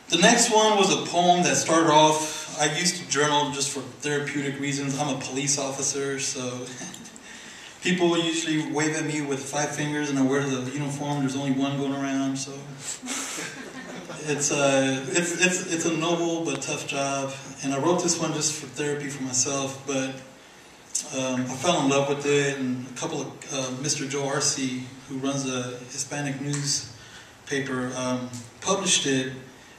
The next one was a poem that started off, I used to journal just for therapeutic reasons. I'm a police officer, so people usually wave at me with 5 fingers and I wear the uniform. There's only one going around, so it's a noble but tough job. And I wrote this one just for therapy for myself, but I fell in love with it, and a couple of Mr. Joe Arce, who runs a Hispanic newspaper, published it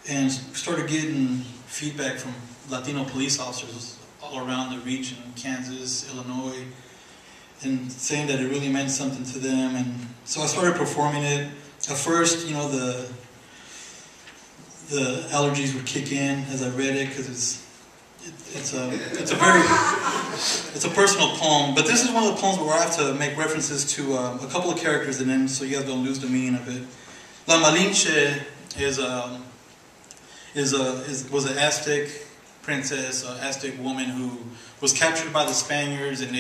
and started getting feedback from Latino police officers all around the region, Kansas, Illinois, and saying that it really meant something to them. And so I started performing it. At first, you know, the allergies would kick in as I read it, because it's a personal poem. But this is one of the poems where I have to make references to a couple of characters, and then so you guys don't lose the meaning of it. La Malinche was an Aztec princess, an Aztec woman who was captured by the Spaniards, and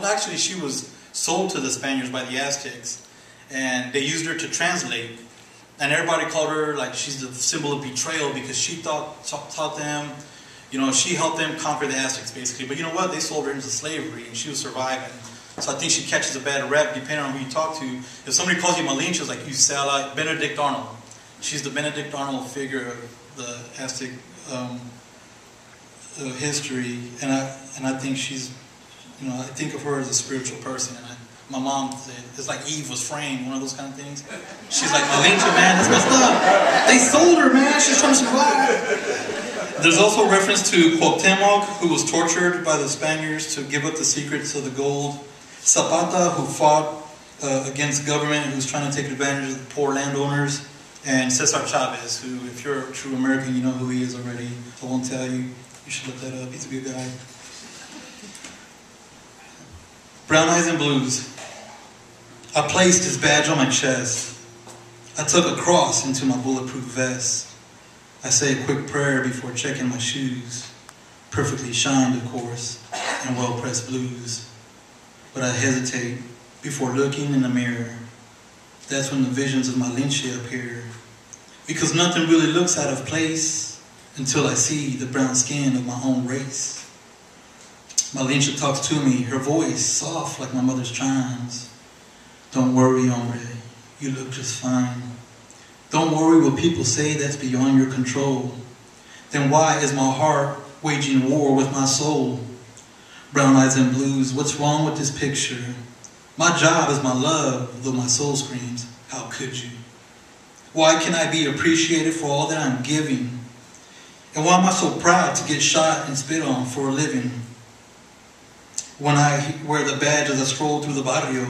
actually she was sold to the Spaniards by the Aztecs, and they used her to translate. And everybody called her, like, she's the symbol of betrayal, because she taught them, you know, she helped them conquer the Aztecs, basically. But you know what? They sold her into slavery, and she was surviving. So I think she catches a bad rep, depending on who you talk to. If somebody calls you Malinche, it's like, you sell out Benedict Arnold. She's the Benedict Arnold figure of the Aztec history, and I think she's, you know, I think of her as a spiritual person. And my mom said it's like Eve was framed, one of those kind of things. She's like, Malinche, man, that's messed up. They sold her, man. She's trying to survive. There's also reference to Cuauhtemoc, who was tortured by the Spaniards to give up the secrets of the gold. Zapata, who fought against government, who was trying to take advantage of the poor landowners. And Cesar Chavez, who, if you're a true American, you know who he is already. I won't tell you. You should look that up. He's a good guy. Brown Eyes and Blues. I placed his badge on my chest. I took a cross into my bulletproof vest. I say a quick prayer before checking my shoes. Perfectly shined, of course, and well-pressed blues. But I hesitate before looking in the mirror. That's when the visions of Malinche appear. Because nothing really looks out of place until I see the brown skin of my own race. Malinche talks to me, her voice soft like my mother's chimes. Don't worry, hombre, you look just fine. Don't worry what people say, that's beyond your control. Then why is my heart waging war with my soul? Brown Eyes and Blues, what's wrong with this picture? My job is my love, though my soul screams, how could you? Why can I be appreciated for all that I'm giving? And why am I so proud to get shot and spit on for a living? When I wear the badge as I stroll through the barrio,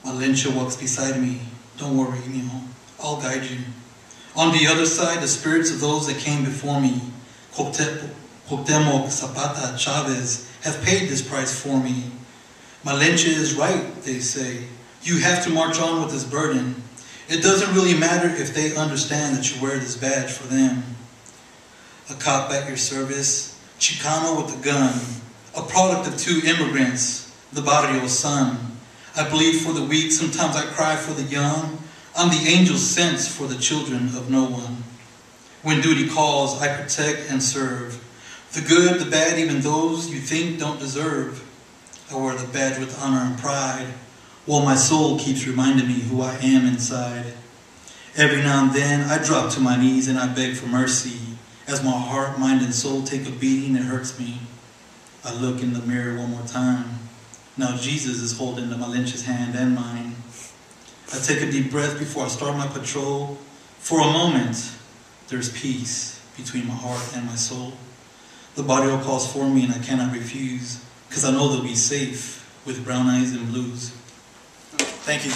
Malinche walks beside me. Don't worry, mijo, I'll guide you. On the other side, the spirits of those that came before me, Cuauhtemoc, Zapata, Chavez, have paid this price for me. Malinche is right, they say. You have to march on with this burden. It doesn't really matter if they understand that you wear this badge for them. A cop at your service, Chicano with a gun, a product of 2 immigrants, the barrio's son. I bleed for the weak, sometimes I cry for the young. I'm the angel sent for the children of no one. When duty calls, I protect and serve. The good, the bad, even those you think don't deserve. I wear the badge with honor and pride, while my soul keeps reminding me who I am inside. Every now and then, I drop to my knees and I beg for mercy. As my heart, mind, and soul take a beating, it hurts me. I look in the mirror one more time. Now Jesus is holding the Malinche's hand and mine. I take a deep breath before I start my patrol. For a moment, there's peace between my heart and my soul. The barrio calls for me and I cannot refuse, because I know they'll be safe with Brown Eyes and Blues. Thank you.